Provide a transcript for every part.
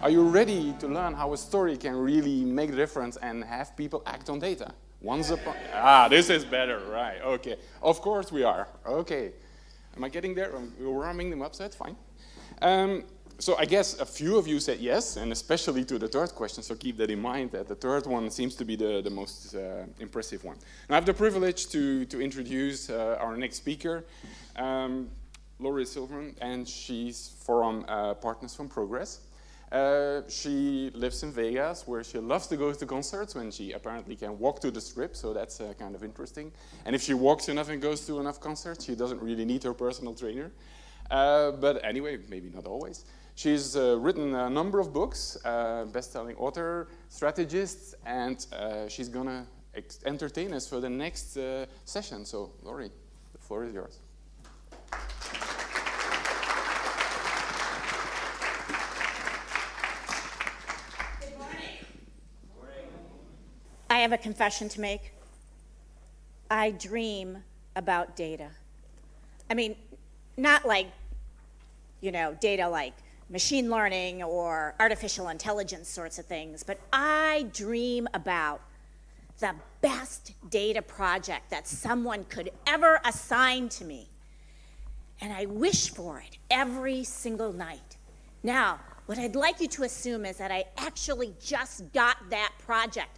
Are you ready to learn how a story can really make a difference and have people act on data? Once upon... this is better, right, okay. Of course we are, okay. Am I getting there? We're warming them up, so that's fine. So I guess a few of you said yes, and especially to the third question, so keep that in mind, that the third one seems to be the most impressive one. Now I have the privilege to introduce our next speaker, Laurie Silverman, and she's from Partners from Progress. She lives in Vegas, where she loves to go to concerts when she apparently can walk to the Strip, so that's kind of interesting. And if she walks enough and goes to enough concerts, she doesn't really need her personal trainer. But anyway, maybe not always. She's written a number of books, best-selling author, strategist, and she's gonna entertain us for the next session. So, Laurie, the floor is yours. I have a confession to make. I dream about data. I mean, not like, you know, data like machine learning or artificial intelligence sorts of things, but I dream about the best data project that someone could ever assign to me. And I wish for it every single night. Now, what I'd like you to assume is that I actually just got that project.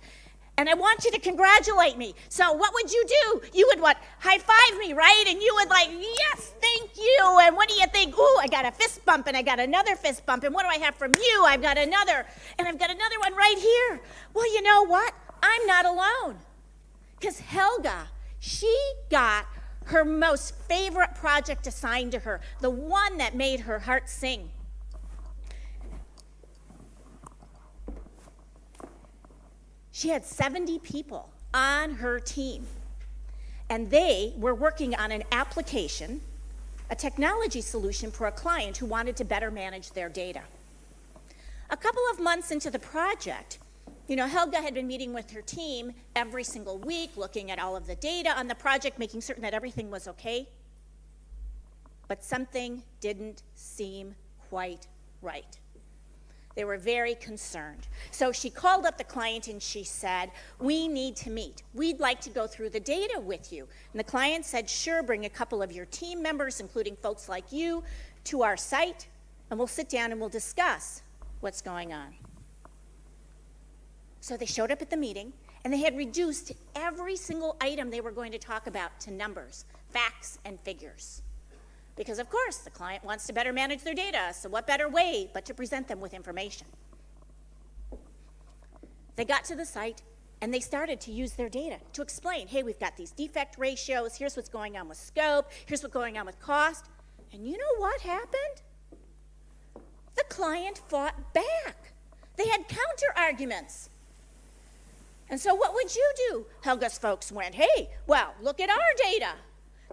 And I want you to congratulate me. So what would you do? You would what? High-five me, right? And you would like, yes, thank you. And what do you think? Ooh, I got a fist bump, and I got another fist bump. And what do I have from you? I've got another, and I've got another one right here. Well, you know what? I'm not alone. Because Helga, she got her most favorite project assigned to her, the one that made her heart sing. She had 70 people on her team, and they were working on an application, a technology solution for a client who wanted to better manage their data. A couple of months into the project, you know, Helga had been meeting with her team every single week, looking at all of the data on the project, making certain that everything was okay. But something didn't seem quite right. They were very concerned. So she called up the client and she said, we need to meet. We'd like to go through the data with you. And the client said, sure, bring a couple of your team members, including folks like you, to our site, and we'll sit down and we'll discuss what's going on. So they showed up at the meeting, and they had reduced every single item they were going to talk about to numbers, facts, and figures. Because, of course, the client wants to better manage their data, so what better way but to present them with information? They got to the site, and they started to use their data to explain, hey, we've got these defect ratios, here's what's going on with scope, here's what's going on with cost. And you know what happened? The client fought back. They had counter-arguments. And so what would you do? Helga's folks went, hey, well, look at our data.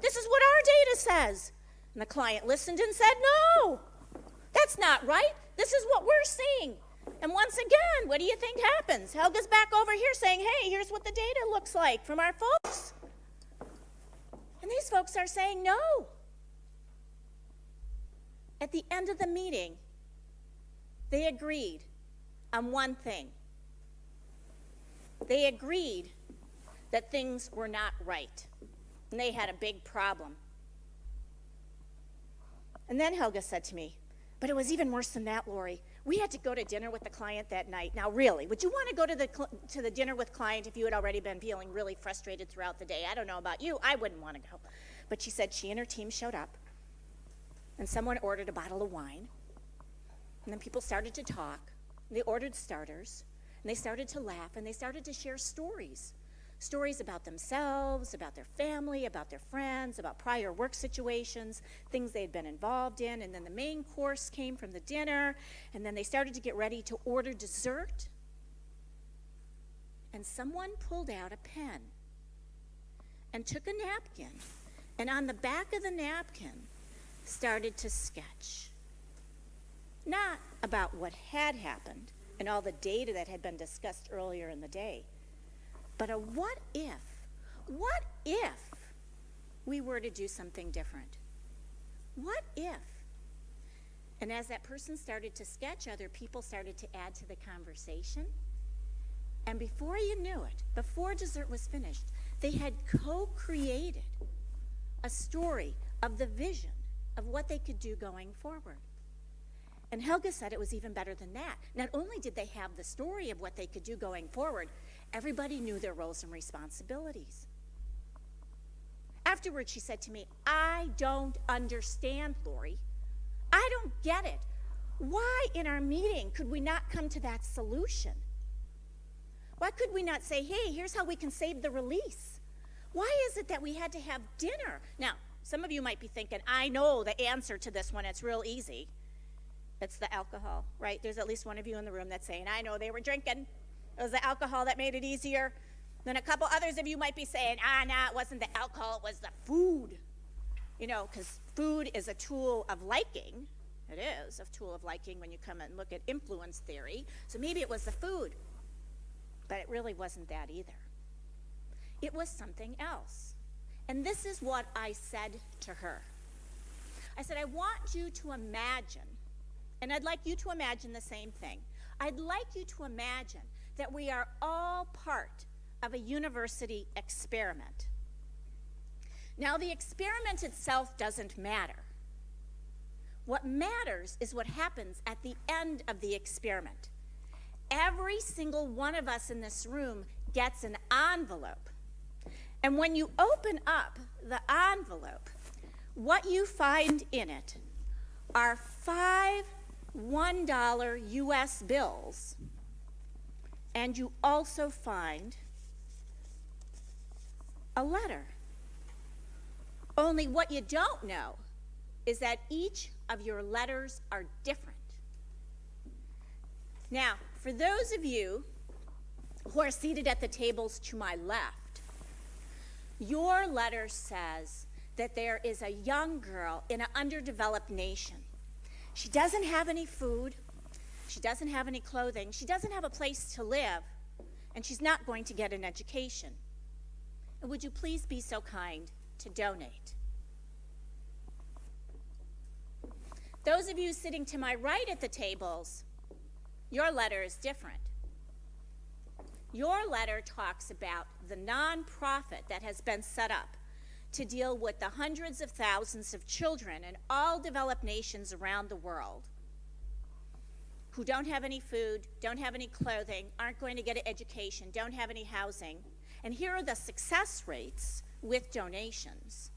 This is what our data says. And the client listened and said, no, that's not right. This is what we're seeing. And once again, what do you think happens? Helga's back over here saying, hey, here's what the data looks like from our folks. And these folks are saying no. At the end of the meeting, they agreed on one thing. They agreed that things were not right, and they had a big problem. And then Helga said to me, but it was even worse than that, Laurie. We had to go to dinner with the client that night. Now, really, would you want to go to the dinner with client if you had already been feeling really frustrated throughout the day? I don't know about you. I wouldn't want to go. But she said she and her team showed up, and someone ordered a bottle of wine, and then people started to talk. They ordered starters, and they started to laugh, and they started to share stories. Stories about themselves, about their family, about their friends, about prior work situations, things they'd been involved in, and then the main course came from the dinner, and then they started to get ready to order dessert, and someone pulled out a pen and took a napkin, and on the back of the napkin started to sketch. Not about what had happened and all the data that had been discussed earlier in the day, but a what if we were to do something different? What if? And as that person started to sketch, other people started to add to the conversation. And before you knew it, before dessert was finished, they had co-created a story of the vision of what they could do going forward. And Helga said it was even better than that. Not only did they have the story of what they could do going forward, everybody knew their roles and responsibilities. Afterwards, she said to me, I don't understand, Lori. I don't get it. Why in our meeting could we not come to that solution? Why could we not say, hey, here's how we can save the release? Why is it that we had to have dinner? Now, some of you might be thinking, I know the answer to this one. It's real easy. It's the alcohol, right? There's at least one of you in the room that's saying, I know they were drinking. It was the alcohol that made it easier. Then a couple others of you might be saying, no, it wasn't the alcohol, it was the food. You know, because food is a tool of liking. It is a tool of liking when you come and look at influence theory. So maybe it was the food. But it really wasn't that either. It was something else. And this is what I said to her. I said, I want you to imagine, and I'd like you to imagine the same thing. I'd like you to imagine that we are all part of a university experiment. Now, the experiment itself doesn't matter. What matters is what happens at the end of the experiment. Every single one of us in this room gets an envelope. And when you open up the envelope, what you find in it are 5 $1 US bills, and you also find a letter. Only what you don't know is that each of your letters are different. Now, for those of you who are seated at the tables to my left, your letter says that there is a young girl in an underdeveloped nation. She doesn't have any food, she doesn't have any clothing, she doesn't have a place to live, and she's not going to get an education. And would you please be so kind to donate? Those of you sitting to my right at the tables, your letter is different. Your letter talks about the nonprofit that has been set up to deal with the hundreds of thousands of children in all developed nations around the world who don't have any food, don't have any clothing, aren't going to get an education, don't have any housing. And here are the success rates with donations.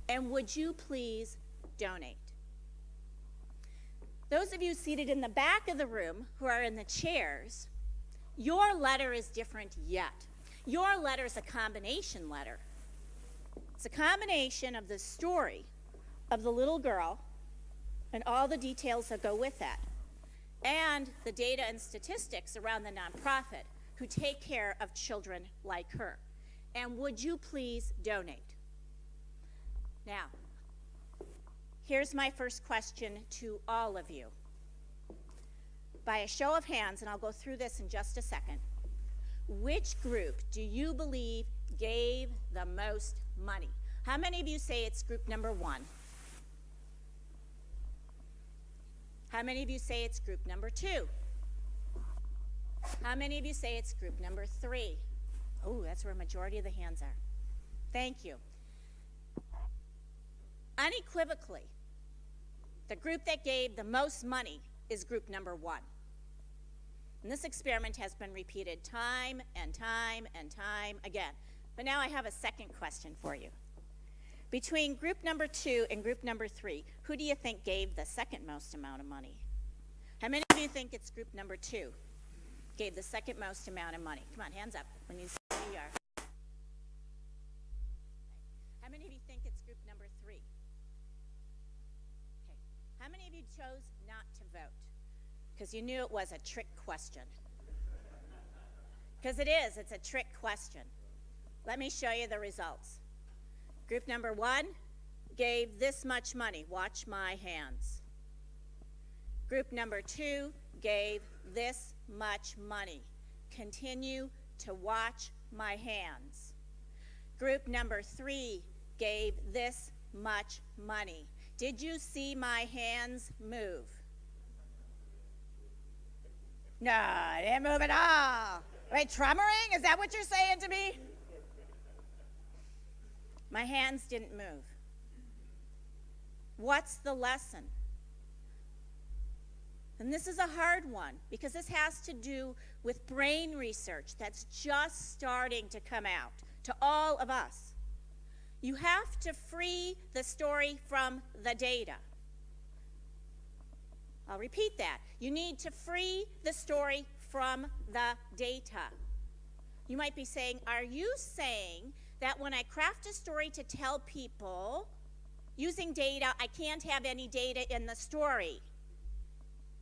And would you please donate? Those of you seated in the back of the room who are in the chairs, your letter is different yet. Your letter is a combination letter. It's a combination of the story of the little girl and all the details that go with that, and the data and statistics around the nonprofit who take care of children like her. And would you please donate? Now, here's my first question to all of you. By a show of hands, and I'll go through this in just a second, which group do you believe gave the most money? How many of you say it's group number 1? How many of you say it's group number 2? How many of you say it's group number 3? Oh, that's where a majority of the hands are. Thank you. Unequivocally, the group that gave the most money is group number 1. And this experiment has been repeated time and time and time again. But now I have a second question for you. Between group number 2 and group number 3, who do you think gave the second most amount of money? How many of you think it's group number 2 gave the second most amount of money? Come on, hands up when you say who you are. How many of you think it's group number 3? Okay. How many of you chose not to vote? Because you knew it was a trick question. Because it is, it's a trick question. Let me show you the results. Group number 1 gave this much money. Watch my hands. Group number 2 gave this much money. Continue to watch my hands. Group number 3 gave this much money. Did you see my hands move? No, I didn't move at all. Wait, tremoring? Is that what you're saying to me? My hands didn't move. What's the lesson? And this is a hard one because this has to do with brain research that's just starting to come out to all of us. You have to free the story from the data. I'll repeat that. You need to free the story from the data. You might be saying, are you saying that when I craft a story to tell people using data, I can't have any data in the story?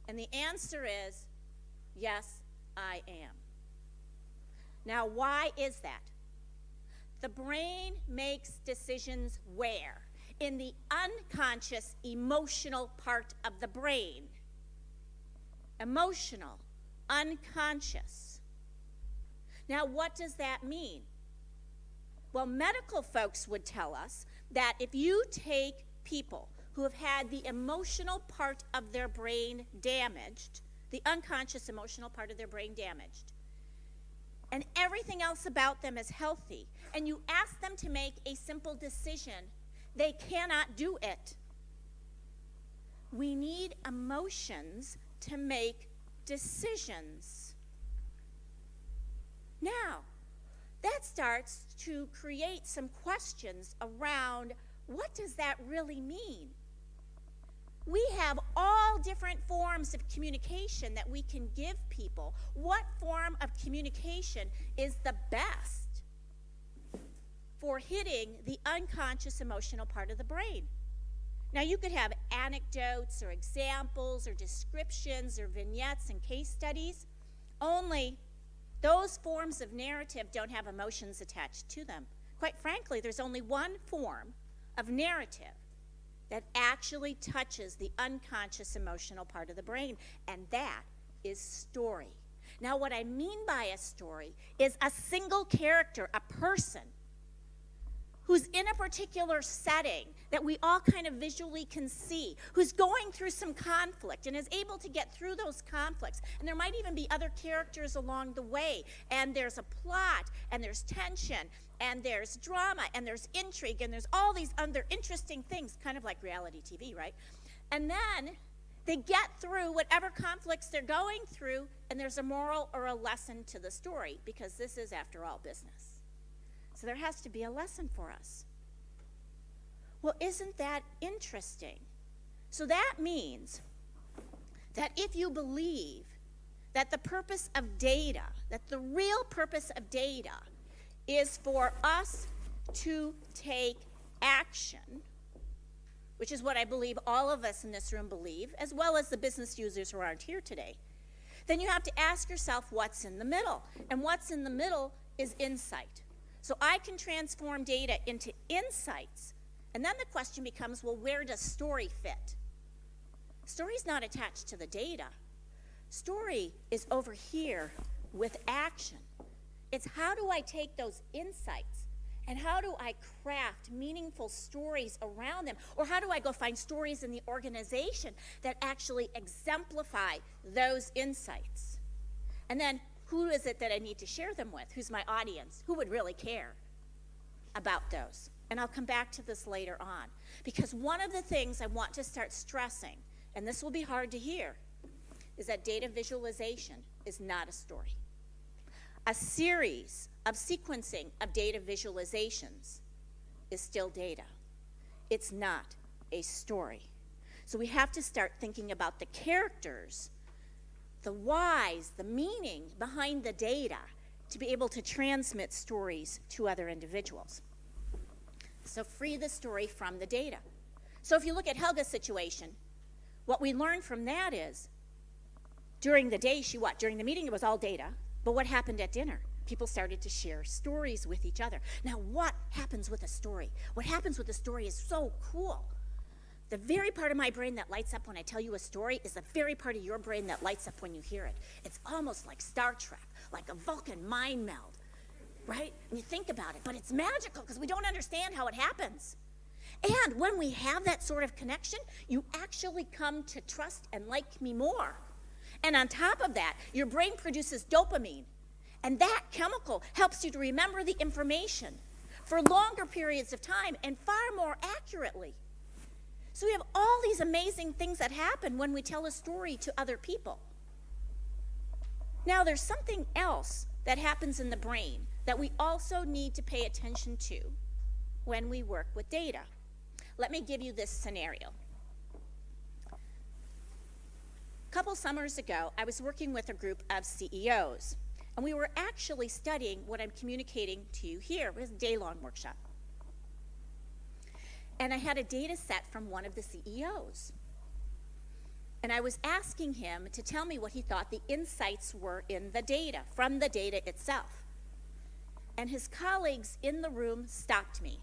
And the answer is, yes, I am. Now, why is that? The brain makes decisions where? In the unconscious emotional part of the brain. Emotional, unconscious. Now, what does that mean? Well, medical folks would tell us that if you take people who have had the emotional part of their brain damaged, the unconscious emotional part of their brain damaged, and everything else about them is healthy, and you ask them to make a simple decision, they cannot do it. We need emotions to make decisions. Now, that starts to create some questions around what does that really mean? We have all different forms of communication that we can give people. What form of communication is the best for hitting the unconscious emotional part of the brain? Now, you could have anecdotes or examples or descriptions or vignettes and case studies, only those forms of narrative don't have emotions attached to them. Quite frankly, there's only one form of narrative that actually touches the unconscious emotional part of the brain, and that is story. Now, what I mean by a story is a single character, a person, who's in a particular setting that we all kind of visually can see, who's going through some conflict and is able to get through those conflicts. And there might even be other characters along the way, and there's a plot, and there's tension, and there's drama, and there's intrigue, and there's all these other interesting things, kind of like reality TV, right? And then they get through whatever conflicts they're going through, and there's a moral or a lesson to the story, because this is, after all, business. So there has to be a lesson for us. Well, isn't that interesting? So that means that if you believe that the purpose of data, that the real purpose of data is for us to take action, which is what I believe all of us in this room believe, as well as the business users who aren't here today, then you have to ask yourself what's in the middle. And what's in the middle is insight. So I can transform data into insights. And then the question becomes, well, where does story fit? Story's not attached to the data. Story is over here with action. It's how do I take those insights and how do I craft meaningful stories around them? Or how do I go find stories in the organization that actually exemplify those insights? And then who is it that I need to share them with? Who's my audience? Who would really care about those? And I'll come back to this later on. Because one of the things I want to start stressing, and this will be hard to hear, is that data visualization is not a story. A series of sequencing of data visualizations is still data. It's not a story. So we have to start thinking about the characters, the whys, the meaning behind the data to be able to transmit stories to other individuals. So free the story from the data. So if you look at Helga's situation, what we learned from that is during the day, during the meeting it was all data, but what happened at dinner? People started to share stories with each other. Now what happens with a story? What happens with a story is so cool. The very part of my brain that lights up when I tell you a story is the very part of your brain that lights up when you hear it. It's almost like Star Trek, like a Vulcan mind meld, right? And you think about it, but it's magical because we don't understand how it happens. And when we have that sort of connection, you actually come to trust and like me more. And on top of that, your brain produces dopamine. And that chemical helps you to remember the information for longer periods of time and far more accurately. So we have all these amazing things that happen when we tell a story to other people. Now, there's something else that happens in the brain that we also need to pay attention to when we work with data. Let me give you this scenario. A couple summers ago, I was working with a group of CEOs, and we were actually studying what I'm communicating to you here. It was a day-long workshop. And I had a data set from one of the CEOs. And I was asking him to tell me what he thought the insights were in the data, from the data itself. And his colleagues in the room stopped me.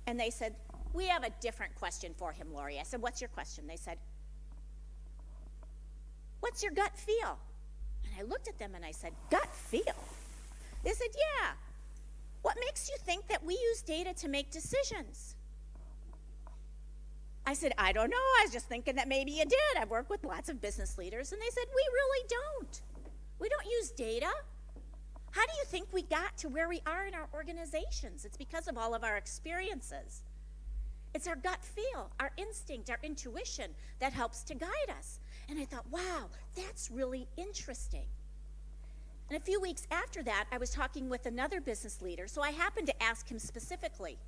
And they said, "We have a different question for him, Lori." I said, "What's your question?" They said, "What's your gut feel?" And I looked at them and I said, "Gut feel?" They said, "Yeah. What makes you think that we use data to make decisions?" I said, "I don't know. I was just thinking that maybe you did. I've worked with lots of business leaders." And they said, "We really don't. We don't use data. How do you think we got to where we are in our organizations? It's because of all of our experiences. It's our gut feel, our instinct, our intuition that helps to guide us." And I thought, wow, that's really interesting. And a few weeks after that, I was talking with another business leader, so I happened to ask him specifically,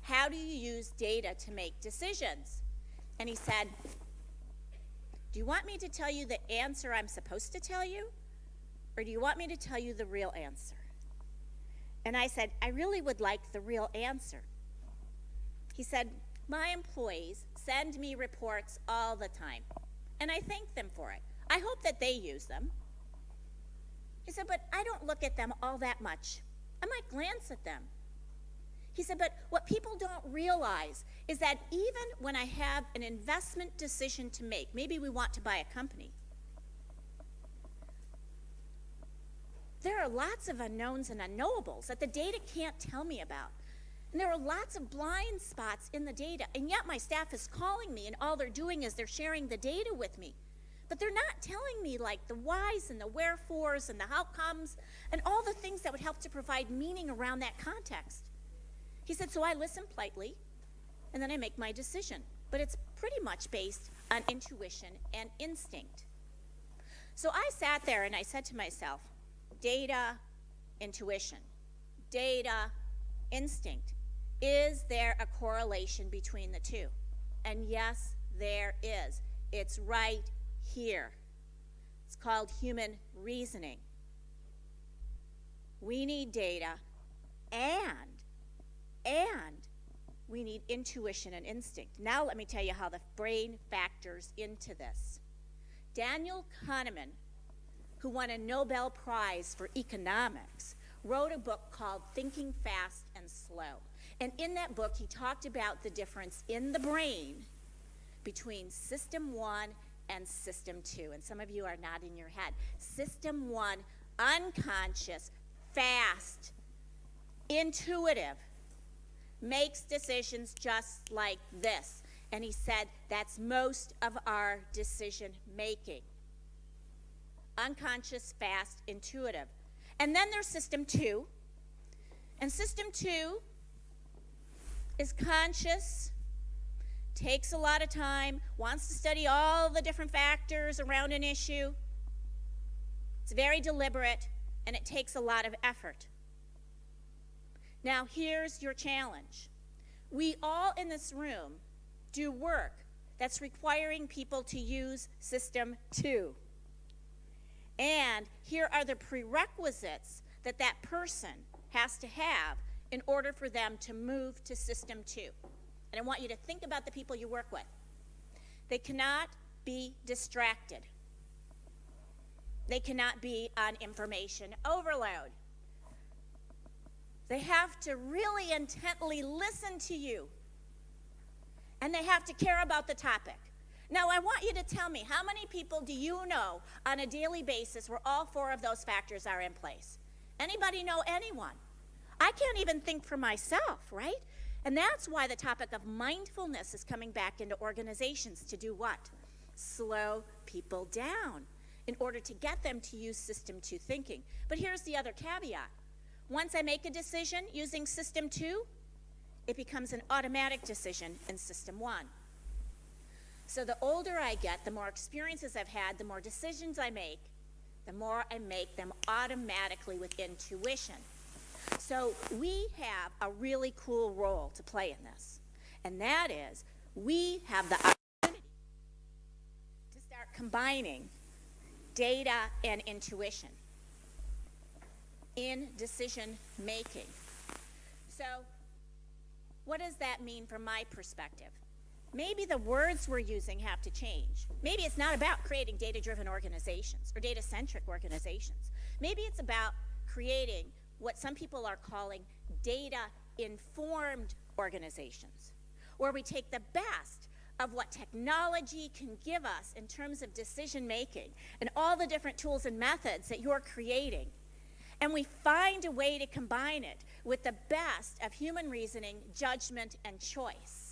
"How do you use data to make decisions?" And he said, "Do you want me to tell you the answer I'm supposed to tell you? Or do you want me to tell you the real answer?" And I said, "I really would like the real answer." He said, "My employees send me reports all the time, and I thank them for it. I hope that they use them." He said, "But I don't look at them all that much. I might glance at them." He said, "But what people don't realize is that even when I have an investment decision to make, maybe we want to buy a company, there are lots of unknowns and unknowables that the data can't tell me about. And there are lots of blind spots in the data, and yet my staff is calling me, and all they're doing is they're sharing the data with me. But they're not telling me like the whys and the wherefores and the how comes and all the things that would help to provide meaning around that context." He said, "So I listen politely, and then I make my decision. But it's pretty much based on intuition and instinct." So I sat there and I said to myself, data, intuition, data, instinct. Is there a correlation between the two? And yes, there is. It's right here. It's called human reasoning. We need data and we need intuition and instinct. Now let me tell you how the brain factors into this. Daniel Kahneman, who won a Nobel Prize for economics, wrote a book called Thinking Fast and Slow. And in that book, he talked about the difference in the brain between System 1 and System 2. And some of you are nodding your head. System 1, unconscious, fast, intuitive, makes decisions just like this. And he said that's most of our decision making. Unconscious, fast, intuitive. And then there's System 2. And System 2 is conscious, takes a lot of time, wants to study all the different factors around an issue. It's very deliberate, and it takes a lot of effort. Now, here's your challenge. We all in this room do work that's requiring people to use System 2. And here are the prerequisites that that person has to have in order for them to move to System 2. And I want you to think about the people you work with. They cannot be distracted. They cannot be on information overload. They have to really intently listen to you. And they have to care about the topic. Now, I want you to tell me, how many people do you know on a daily basis where all four of those factors are in place? Anybody know anyone? I can't even think for myself, right? And that's why the topic of mindfulness is coming back into organizations to do what? slow people down in order to get them to use System 2 thinking. But here's the other caveat. Once I make a decision using System 2, it becomes an automatic decision in System 1. So the older I get, the more experiences I've had, the more decisions I make, the more I make them automatically with intuition. So we have a really cool role to play in this, and that is we have the opportunity to start combining data and intuition in decision making. So what does that mean from my perspective? Maybe the words we're using have to change. Maybe it's not about creating data-driven organizations or data-centric organizations. Maybe it's about creating what some people are calling data-informed organizations, where we take the best of what technology can give us in terms of decision-making and all the different tools and methods that you're creating, and we find a way to combine it with the best of human reasoning, judgment, and choice.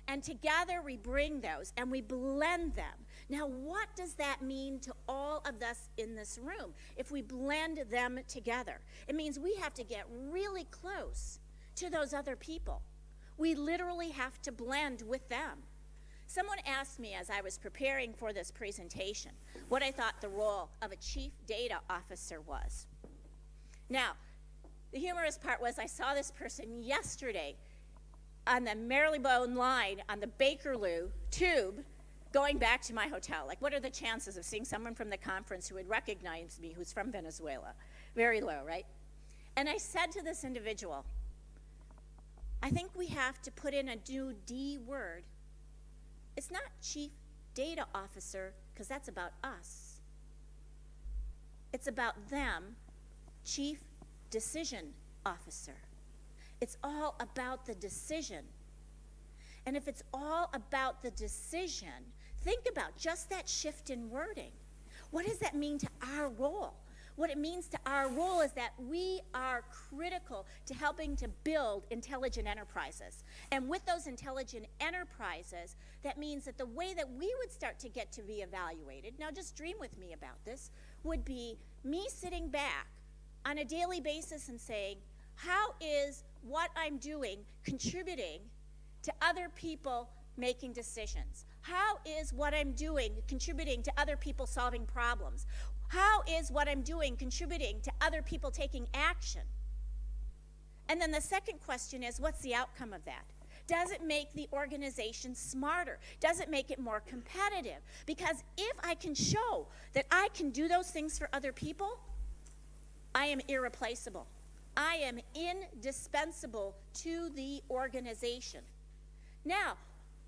And together we bring those and we blend them. Now, what does that mean to all of us in this room if we blend them together? It means we have to get really close to those other people. We literally have to blend with them. Someone asked me as I was preparing for this presentation what I thought the role of a chief data officer was. Now, the humorous part was I saw this person yesterday on the Marylebone line on the Bakerloo tube going back to my hotel. Like, what are the chances of seeing someone from the conference who would recognize me who's from Venezuela? Very low, right? And I said to this individual, I think we have to put in a new D word. It's not chief data officer, because that's about us. It's about them, chief decision officer. It's all about the decision. And if it's all about the decision, think about just that shift in wording. What does that mean to our role? What it means to our role is that we are critical to helping to build intelligent enterprises. And with those intelligent enterprises, that means that the way that we would start to get to be evaluated, now just dream with me about this, would be me sitting back on a daily basis and saying, how is what I'm doing contributing to other people making decisions? How is what I'm doing contributing to other people solving problems? How is what I'm doing contributing to other people taking action? And then the second question is, what's the outcome of that? Does it make the organization smarter? Does it make it more competitive? Because if I can show that I can do those things for other people, I am irreplaceable. I am indispensable to the organization. Now,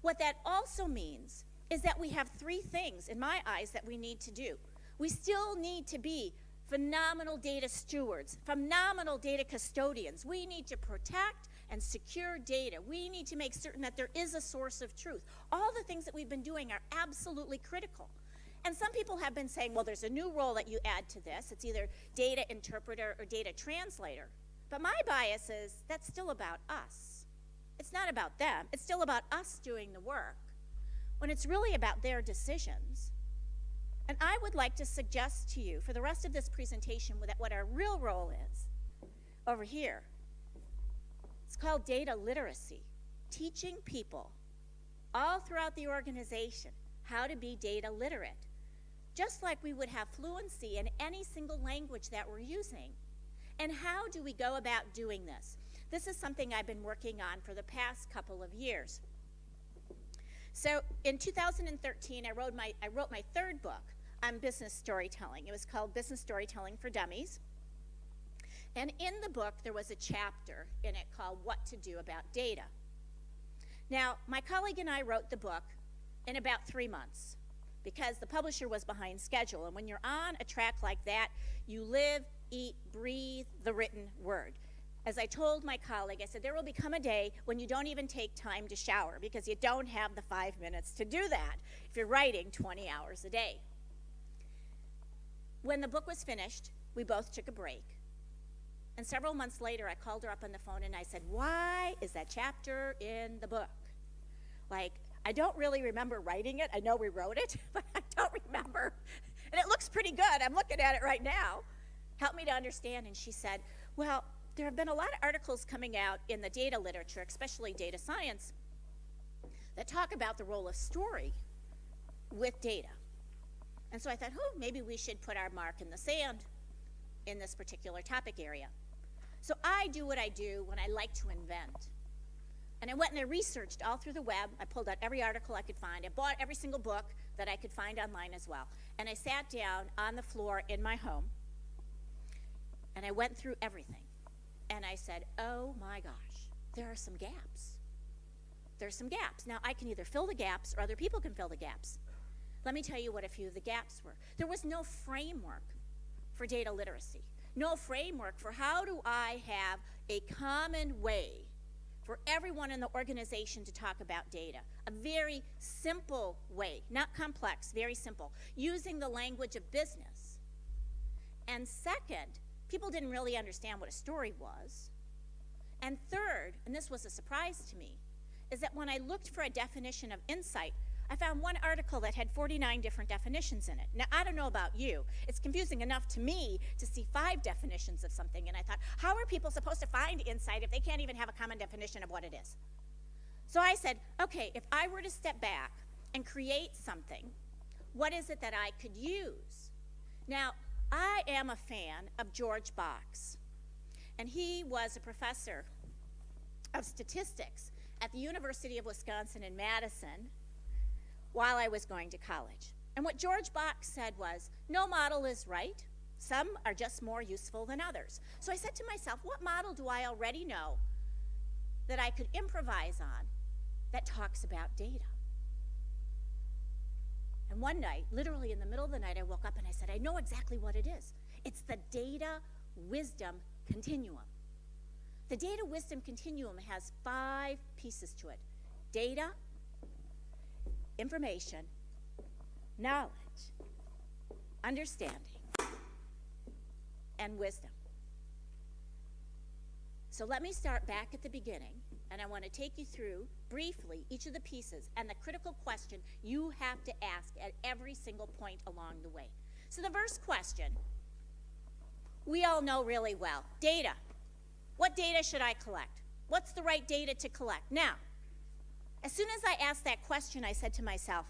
what that also means is that we have three things, in my eyes, that we need to do. We still need to be phenomenal data stewards, phenomenal data custodians. We need to protect and secure data. We need to make certain that there is a source of truth. All the things that we've been doing are absolutely critical. And some people have been saying, well, there's a new role that you add to this. It's either data interpreter or data translator. But my bias is that's still about us. It's not about them. It's still about us doing the work when it's really about their decisions. And I would like to suggest to you for the rest of this presentation what our real role is over here. It's called data literacy, teaching people all throughout the organization how to be data literate. Just like we would have fluency in any single language that we're using. And how do we go about doing this? This is something I've been working on for the past couple of years. So in 2013, I wrote my third book on business storytelling. It was called Business Storytelling for Dummies. And in the book, there was a chapter in it called What to Do About Data. Now, my colleague and I wrote the book in about 3 months because the publisher was behind schedule. And when you're on a track like that, you live, eat, breathe the written word. As I told my colleague, I said, there will become a day when you don't even take time to shower because you don't have the 5 minutes to do that if you're writing 20 hours a day. When the book was finished, we both took a break. And several months later, I called her up on the phone and I said, why is that chapter in the book? Like, I don't really remember writing it. I know we wrote it, but I don't remember. And it looks pretty good. I'm looking at it right now. Help me to understand. And she said, well, there have been a lot of articles coming out in the data literature, especially data science, that talk about the role of story with data. And so I thought, oh, maybe we should put our mark in the sand in this particular topic area. So I do what I do when I like to invent. And I went and I researched all through the web. I pulled out every article I could find. I bought every single book that I could find online as well. And I sat down on the floor in my home, and I went through everything. And I said, oh my gosh, there are some gaps. There's some gaps. Now, I can either fill the gaps or other people can fill the gaps. Let me tell you what a few of the gaps were. There was no framework for data literacy. No framework for how do I have a common way for everyone in the organization to talk about data. A very simple way, not complex, very simple, using the language of business. And second, people didn't really understand what a story was. And third, and this was a surprise to me, is that when I looked for a definition of insight, I found one article that had 49 different definitions in it. Now, I don't know about you. It's confusing enough to me to see 5 definitions of something, and I thought, how are people supposed to find insight if they can't even have a common definition of what it is? So I said, okay, if I were to step back and create something, what is it that I could use? Now, I am a fan of George Box, and he was a professor of statistics at the University of Wisconsin in Madison while I was going to college. And what George Box said was, no model is right. Some are just more useful than others. So I said to myself, what model do I already know that I could improvise on that talks about data? And one night, literally in the middle of the night, I woke up and I said, I know exactly what it is. It's the data wisdom continuum. The data wisdom continuum has 5 pieces to it: data, information, knowledge, understanding, and wisdom. So let me start back at the beginning, and I want to take you through briefly each of the pieces and the critical question you have to ask at every single point along the way. So the first question, we all know really well: data. What data should I collect? What's the right data to collect? Now, as soon as I asked that question, I said to myself,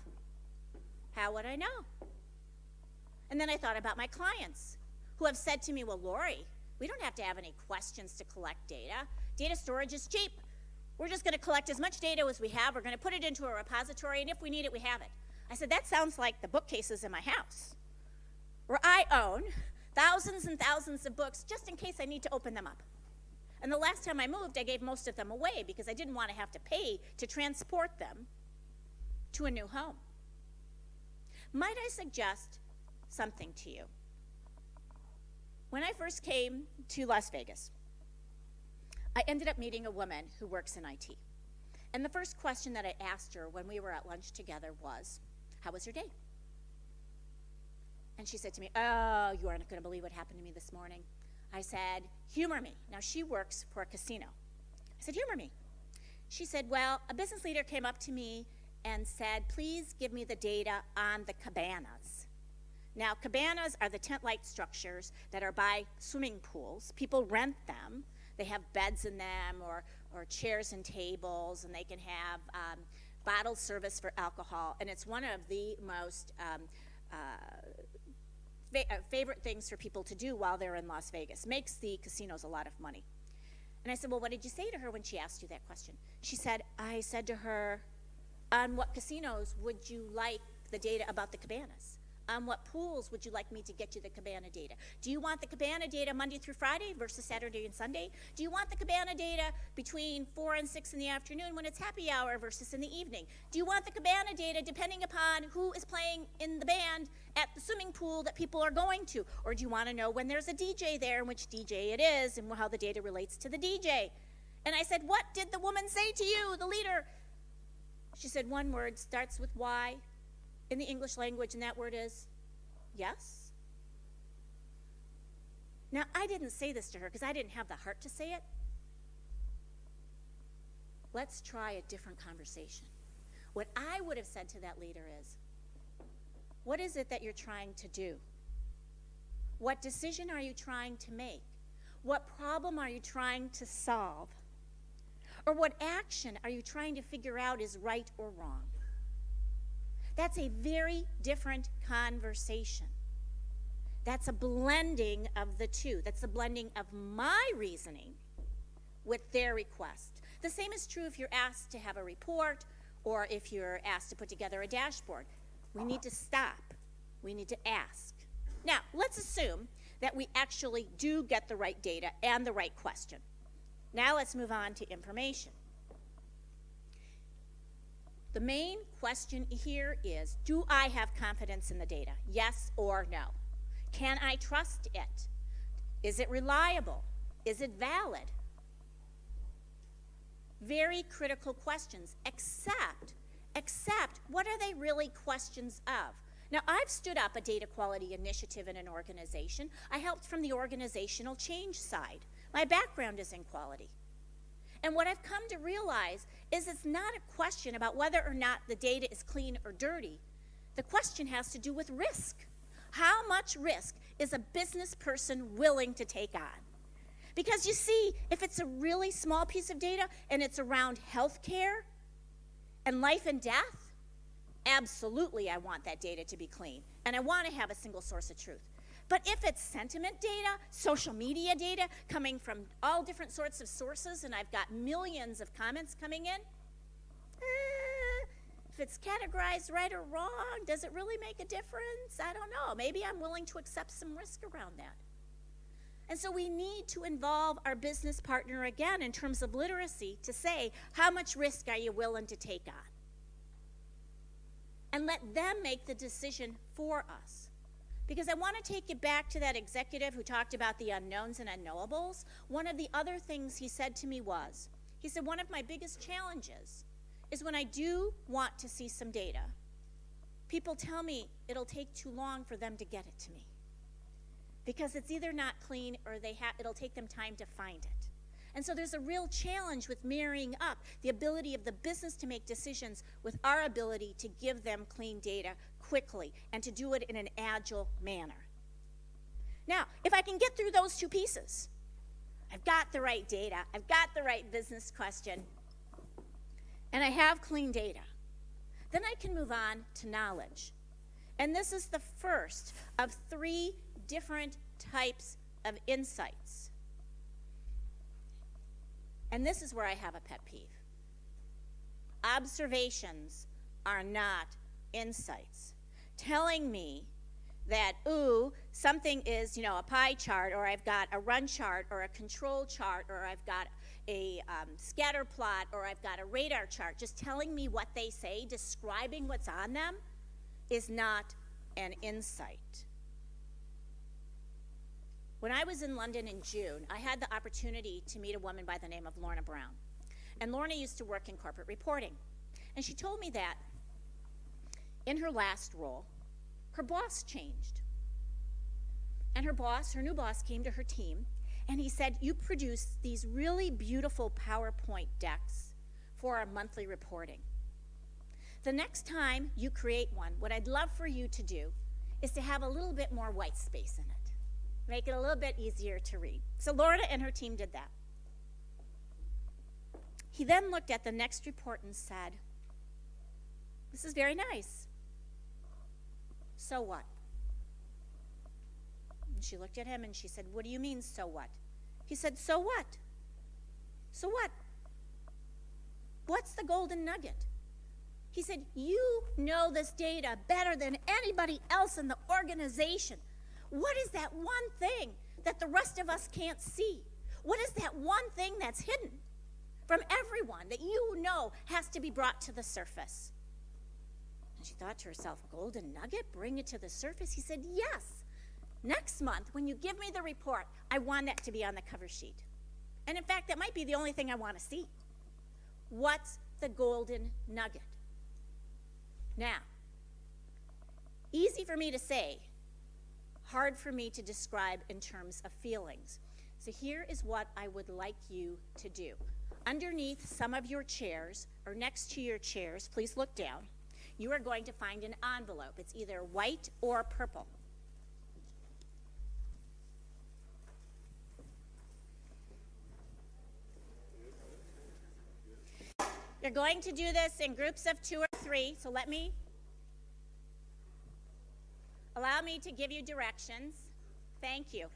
how would I know? And then I thought about my clients who have said to me, well, Lori, we don't have to have any questions to collect data. Data storage is cheap. We're just going to collect as much data as we have. We're going to put it into a repository, and if we need it, we have it. I said, that sounds like the bookcases in my house, where I own thousands and thousands of books just in case I need to open them up. And the last time I moved, I gave most of them away because I didn't want to have to pay to transport them to a new home. Might I suggest something to you? When I first came to Las Vegas, I ended up meeting a woman who works in IT. And the first question that I asked her when we were at lunch together was, how was your day? And she said to me, oh, you aren't going to believe what happened to me this morning. I said, humor me. Now, she works for a casino. I said, humor me. She said, well, a business leader came up to me and said, please give me the data on the cabanas. Now, cabanas are the tent-like structures that are by swimming pools. People rent them. They have beds in them or chairs and tables, and they can have bottle service for alcohol. And it's one of the most favorite things for people to do while they're in Las Vegas. Makes the casinos a lot of money. And I said, well, what did you say to her when she asked you that question? She said, I said to her, on what casinos would you like the data about the cabanas? On what pools would you like me to get you the cabana data? Do you want the cabana data Monday through Friday versus Saturday and Sunday? Do you want the cabana data between 4 and 6 in the afternoon when it's happy hour versus in the evening? Do you want the cabana data depending upon who is playing in the band at the swimming pool that people are going to? Or do you want to know when there's a DJ there and which DJ it is and how the data relates to the DJ? And I said, what did the woman say to you, the leader? She said, one word, starts with Y in the English language, and that word is yes. Now, I didn't say this to her because I didn't have the heart to say it. Let's try a different conversation. What I would have said to that leader is, what is it that you're trying to do? What decision are you trying to make? What problem are you trying to solve? Or what action are you trying to figure out is right or wrong? That's a very different conversation. That's a blending of the two. That's a blending of my reasoning with their request. The same is true if you're asked to have a report or if you're asked to put together a dashboard. We need to stop. We need to ask. Now, let's assume that we actually do get the right data and the right question. Now let's move on to information. The main question here is, do I have confidence in the data? Yes or no? Can I trust it? Is it reliable? Is it valid? Very critical questions, except what are they really questions of? Now, I've stood up a data quality initiative in an organization. I helped from the organizational change side. My background is in quality. And what I've come to realize is it's not a question about whether or not the data is clean or dirty. The question has to do with risk. How much risk is a business person willing to take on? Because you see, if it's a really small piece of data and it's around healthcare and life and death, absolutely I want that data to be clean. And I want to have a single source of truth. But if it's sentiment data, social media data, coming from all different sorts of sources, and I've got millions of comments coming in, if it's categorized right or wrong, does it really make a difference? I don't know. Maybe I'm willing to accept some risk around that. And so we need to involve our business partner again in terms of literacy to say, how much risk are you willing to take on? And let them make the decision for us. Because I want to take you back to that executive who talked about the unknowns and unknowables. One of the other things he said to me was, he said, one of my biggest challenges is when I do want to see some data, people tell me it'll take too long for them to get it to me. Because it's either not clean or it'll take them time to find it. And so there's a real challenge with marrying up the ability of the business to make decisions with our ability to give them clean data quickly and to do it in an agile manner. Now, if I can get through those two pieces, I've got the right data, I've got the right business question, and I have clean data, then I can move on to knowledge. And this is the first of 3 different types of insights. And this is where I have a pet peeve. Observations are not insights. Telling me that, ooh, something is, a pie chart, or I've got a run chart, or a control chart, or I've got a scatter plot, or I've got a radar chart, just telling me what they say, describing what's on them, is not an insight. When I was in London in June, I had the opportunity to meet a woman by the name of Lorna Brown. And Lorna used to work in corporate reporting. And she told me that in her last role, her boss changed. And her new boss came to her team, and he said, you produce these really beautiful PowerPoint decks for our monthly reporting. The next time you create one, what I'd love for you to do is to have a little bit more white space in it. Make it a little bit easier to read. So Lorna and her team did that. He then looked at the next report and said, this is very nice. So what? And she looked at him and she said, what do you mean, so what? He said, so what? So what? What's the golden nugget? He said, you know this data better than anybody else in the organization. What is that one thing that the rest of us can't see? What is that one thing that's hidden from everyone that you know has to be brought to the surface? And she thought to herself, golden nugget, bring it to the surface? He said, yes. Next month, when you give me the report, I want that to be on the cover sheet. And in fact, that might be the only thing I want to see. What's the golden nugget? Now, easy for me to say, hard for me to describe in terms of feelings. So here is what I would like you to do. Underneath some of your chairs, or next to your chairs, please look down. You are going to find an envelope. It's either white or purple. You're going to do this in groups of 2 or 3, so allow me to give you directions. Thank you.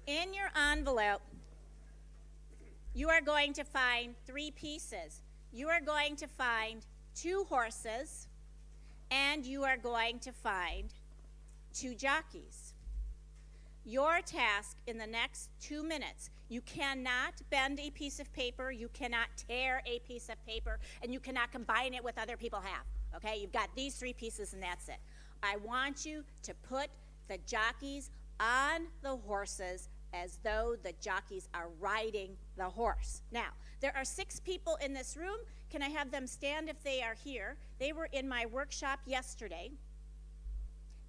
In your envelope, you are going to find 3 pieces. You are going to find 2 horses, and you are going to find 2 jockeys. Your task in the next 2 minutes, you cannot bend a piece of paper, you cannot tear a piece of paper, and you cannot combine it with other people have. Okay, you've got these 3 pieces and that's it. I want you to put the jockeys on the horses as though the jockeys are riding the horse. Now, there are 6 people in this room. Can I have them stand if they are here? They were in my workshop yesterday.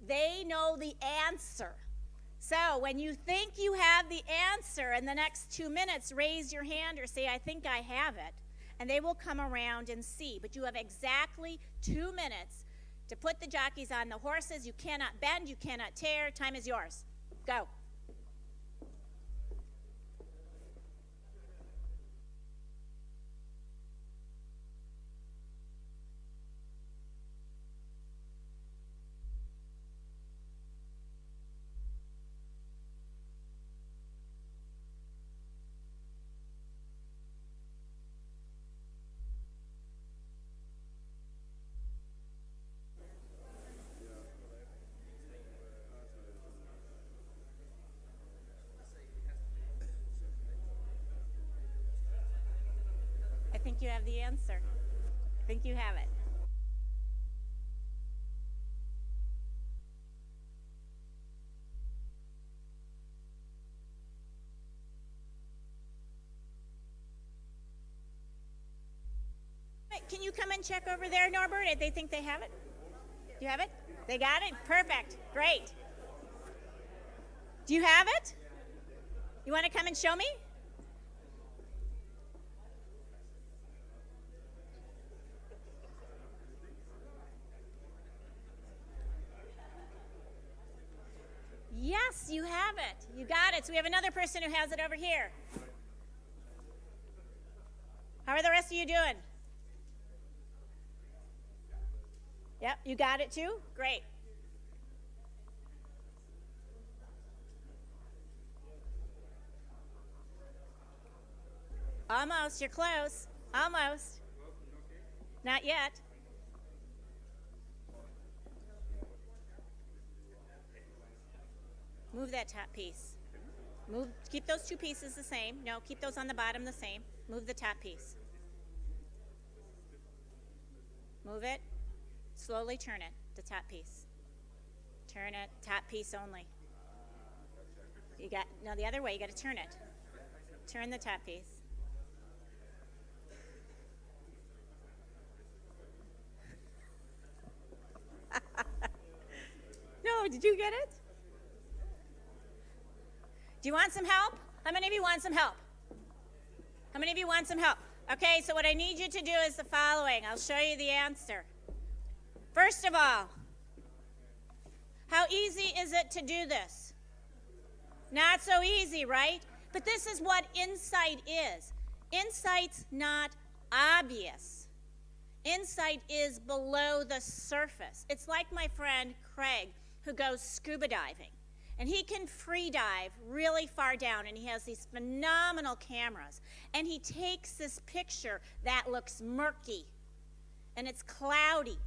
They know the answer. So when you think you have the answer in the next 2 minutes, raise your hand or say, I think I have it. And they will come around and see. But you have exactly 2 minutes to put the jockeys on the horses. You cannot bend, you cannot tear. Time is yours. Go. I think you have the answer. I think you have it. Can you come and check over there, Norbert, if they think they have it? You have it? They got it? Perfect. Great. Do you have it? You want to come and show me? Yes, you have it. You got it. So we have another person who has it over here. How are the rest of you doing? Yep, you got it too? Great. Almost, you're close. Almost. Not yet. Move that top piece. Keep those 2 pieces the same. No, keep those on the bottom the same. Move the top piece. Move it. Slowly turn it, the top piece. Turn it, top piece only. No, the other way, you got to turn it. Turn the top piece. No, did you get it? Do you want some help? How many of you want some help? How many of you want some help? Okay, so what I need you to do is the following. I'll show you the answer. First of all, how easy is it to do this? Not so easy, right? But this is what insight is. Insight's not obvious. Insight is below the surface. It's like my friend Craig, who goes scuba diving. And he can free dive really far down, and he has these phenomenal cameras. And he takes this picture that looks murky, and it's cloudy.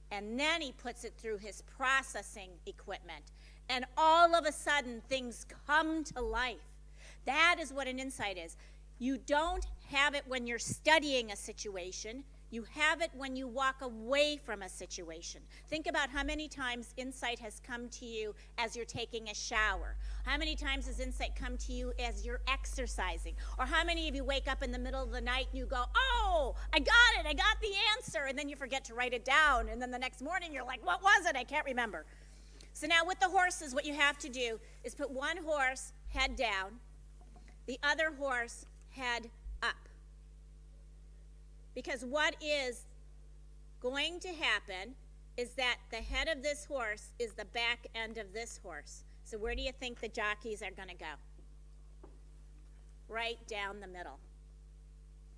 And then he puts it through his processing equipment. And all of a sudden, things come to life. That is what an insight is. You don't have it when you're studying a situation. You have it when you walk away from a situation. Think about how many times insight has come to you as you're taking a shower. How many times has insight come to you as you're exercising? Or how many of you wake up in the middle of the night and you go, oh, I got it, I got the answer, and then you forget to write it down, and then the next morning you're like, what was it? I can't remember. So now with the horses, what you have to do is put one horse head down, the other horse head up. Because what is going to happen is that the head of this horse is the back end of this horse. So where do you think the jockeys are going to go? Right down the middle.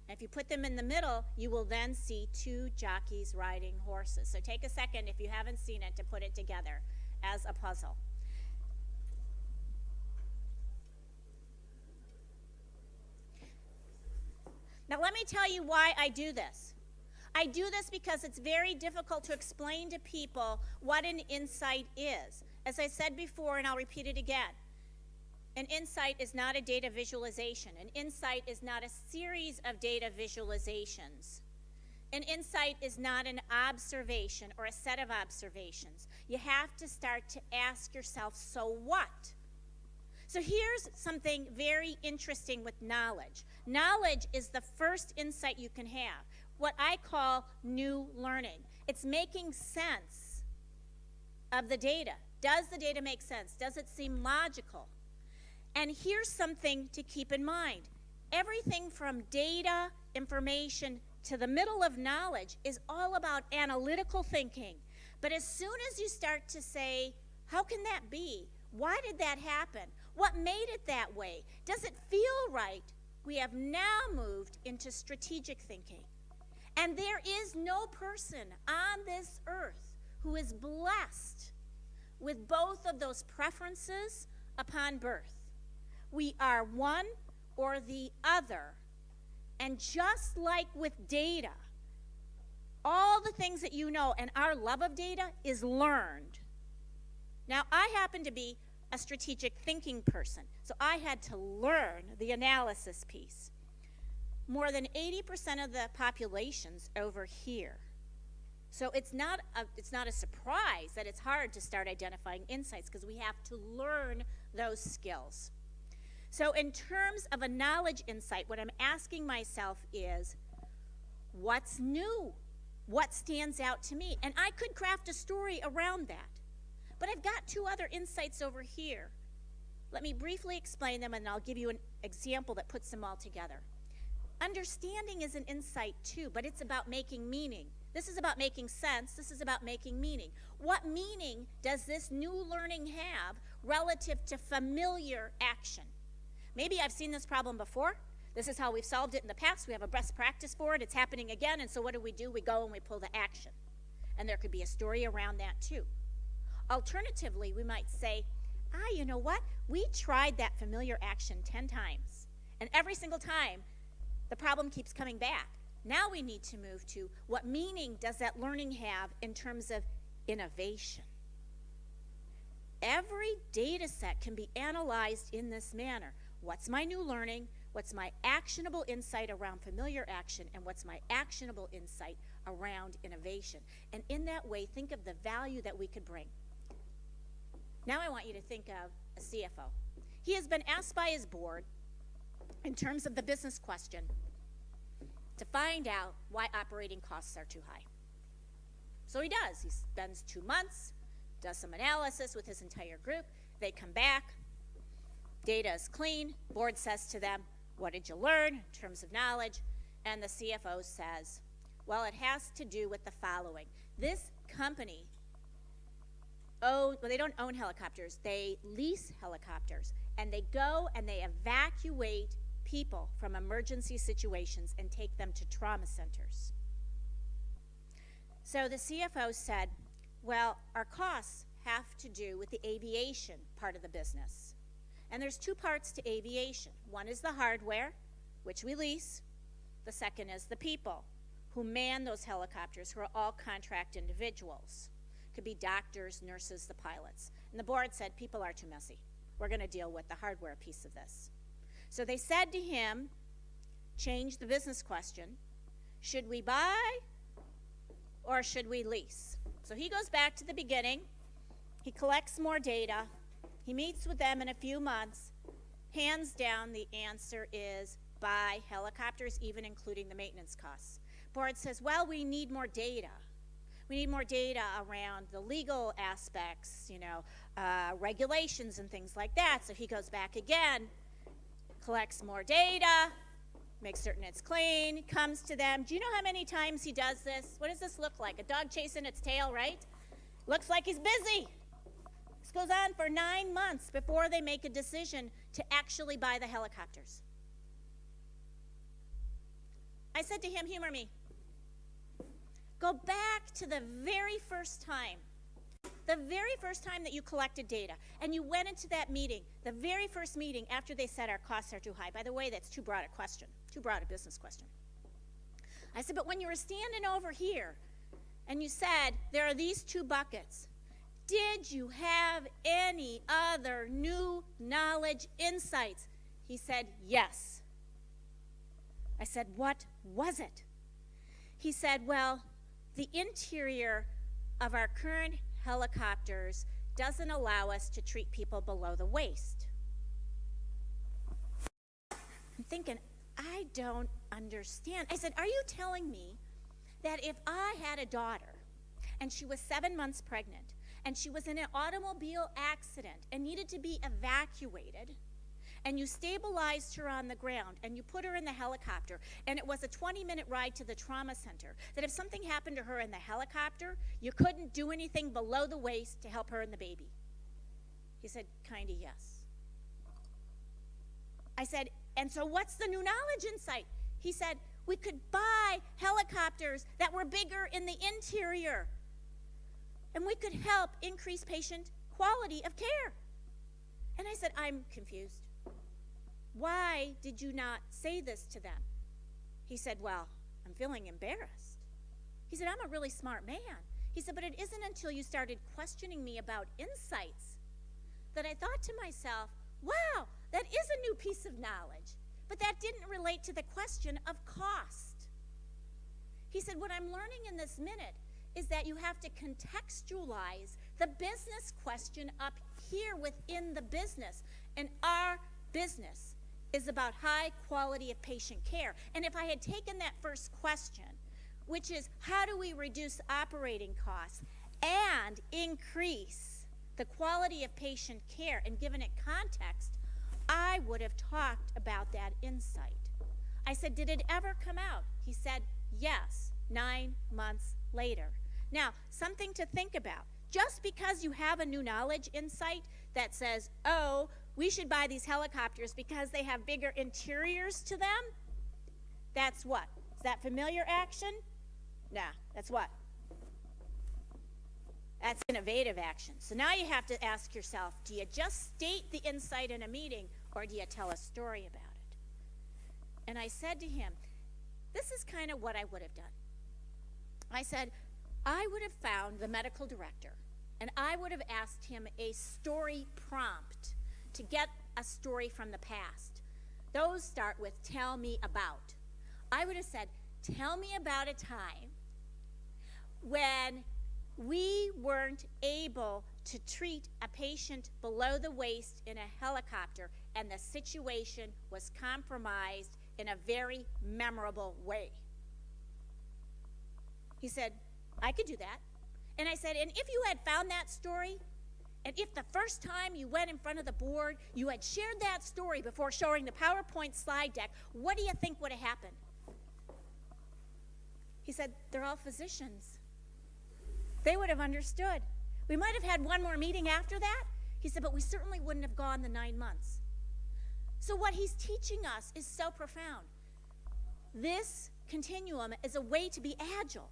And if you put them in the middle, you will then see two jockeys riding horses. So take a second, if you haven't seen it, to put it together as a puzzle. Now let me tell you why I do this. I do this because it's very difficult to explain to people what an insight is. As I said before, and I'll repeat it again, an insight is not a data visualization. An insight is not a series of data visualizations. An insight is not an observation or a set of observations. You have to start to ask yourself, so what? So here's something very interesting with knowledge. Knowledge is the first insight you can have, what I call new learning. It's making sense of the data. Does the data make sense? Does it seem logical? And here's something to keep in mind. Everything from data, information, to the middle of knowledge is all about analytical thinking. But as soon as you start to say, how can that be? Why did that happen? What made it that way? Does it feel right? We have now moved into strategic thinking. And there is no person on this earth who is blessed with both of those preferences upon birth. We are one or the other. And just like with data, all the things that you know and our love of data is learned. Now, I happen to be a strategic thinking person, so I had to learn the analysis piece. More than 80% of the population's over here. So it's not a surprise that it's hard to start identifying insights because we have to learn those skills. So in terms of a knowledge insight, what I'm asking myself is, what's new? What stands out to me? And I could craft a story around that. But I've got two other insights over here. Let me briefly explain them, and I'll give you an example that puts them all together. Understanding is an insight too, but it's about making meaning. This is about making sense. This is about making meaning. What meaning does this new learning have relative to familiar action? Maybe I've seen this problem before. This is how we've solved it in the past. We have a best practice for it. It's happening again, and so what do? We go and we pull the action. And there could be a story around that too. Alternatively, we might say, you know what? We tried that familiar action 10 times. And every single time, the problem keeps coming back. Now we need to move to what meaning does that learning have in terms of innovation? Every data set can be analyzed in this manner. What's my new learning? What's my actionable insight around familiar action? And what's my actionable insight around innovation? And in that way, think of the value that we could bring. Now I want you to think of a CFO. He has been asked by his board, in terms of the business question, to find out why operating costs are too high. So he does. He spends 2 months, does some analysis with his entire group. They come back. Data is clean. Board says to them, what did you learn in terms of knowledge? And the CFO says, well, it has to do with the following. This company, they don't own helicopters. They lease helicopters. And they go and they evacuate people from emergency situations and take them to trauma centers. So the CFO said, well, our costs have to do with the aviation part of the business. And there's 2 parts to aviation. One is the hardware, which we lease. The second is the people who man those helicopters, who are all contract individuals. Could be doctors, nurses, the pilots. And the board said, people are too messy. We're going to deal with the hardware piece of this. So they said to him, change the business question. Should we buy or should we lease? So he goes back to the beginning. He collects more data. He meets with them in a few months. Hands down, the answer is buy helicopters, even including the maintenance costs. Board says, well, we need more data. We need more data around the legal aspects, regulations and things like that. So he goes back again, collects more data, makes certain it's clean, comes to them. Do you know how many times he does this? What does this look like? A dog chasing its tail, right? Looks like he's busy. This goes on for 9 months before they make a decision to actually buy the helicopters. I said to him, humor me. Go back to the very first time that you collected data and you went into that meeting, the very first meeting after they said our costs are too high. By the way, that's too broad a business question. I said, but when you were standing over here and you said there are these 2 buckets, did you have any other new knowledge, insights? He said, yes. I said, what was it? He said, well, the interior of our current helicopters doesn't allow us to treat people below the waist. I'm thinking, I don't understand. I said, are you telling me that if I had a daughter and she was 7 months pregnant and she was in an automobile accident and needed to be evacuated, and you stabilized her on the ground and you put her in the helicopter and it was a 20-minute ride to the trauma center, that if something happened to her in the helicopter, you couldn't do anything below the waist to help her and the baby? He said, kinda yes. I said, and so what's the new knowledge insight? He said, we could buy helicopters that were bigger in the interior and we could help increase patient quality of care. And I said, I'm confused. Why did you not say this to them? He said, well, I'm feeling embarrassed. He said, I'm a really smart man. He said, but it isn't until you started questioning me about insights that I thought to myself, wow, that is a new piece of knowledge. But that didn't relate to the question of cost. He said, what I'm learning in this minute is that you have to contextualize the business question up here within the business. And our business is about high quality of patient care. And if I had taken that first question, which is how do we reduce operating costs and increase the quality of patient care, and given it context, I would have talked about that insight. I said, did it ever come out? He said, yes, 9 months later. Now, something to think about. Just because you have a new knowledge insight that says, oh, we should buy these helicopters because they have bigger interiors to them, that's what? Is that familiar action? Nah, that's what? That's innovative action. So now you have to ask yourself, do you just state the insight in a meeting or do you tell a story about it? And I said to him, this is kind of what I would have done. I said, I would have found the medical director and I would have asked him a story prompt to get a story from the past. Those start with tell me about. I would have said, tell me about a time when we weren't able to treat a patient below the waist in a helicopter and the situation was compromised in a very memorable way. He said, I could do that. And I said, and if you had found that story, and if the first time you went in front of the board, you had shared that story before showing the PowerPoint slide deck, what do you think would have happened? He said, they're all physicians. They would have understood. We might have had one more meeting after that. He said, but we certainly wouldn't have gone the 9 months. So what he's teaching us is so profound. This continuum is a way to be agile.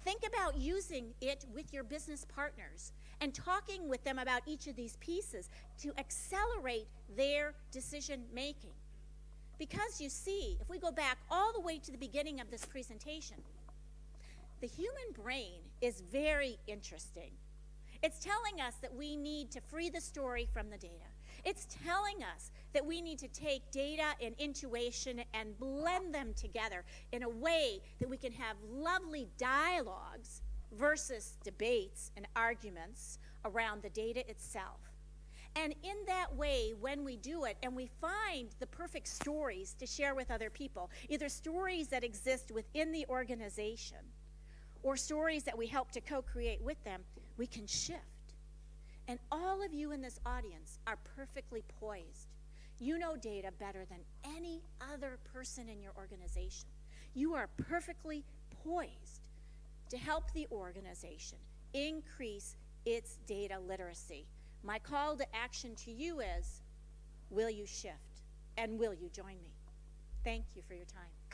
Think about using it with your business partners and talking with them about each of these pieces to accelerate their decision making. Because you see, if we go back all the way to the beginning of this presentation, the human brain is very interesting. It's telling us that we need to free the story from the data. It's telling us that we need to take data and intuition and blend them together in a way that we can have lovely dialogues versus debates and arguments around the data itself. And in that way, when we do it and we find the perfect stories to share with other people, either stories that exist within the organization or stories that we help to co-create with them, we can shift. And all of you in this audience are perfectly poised. You know data better than any other person in your organization. You are perfectly poised to help the organization increase its data literacy. My call to action to you is, will you shift and will you join me? Thank you for your time.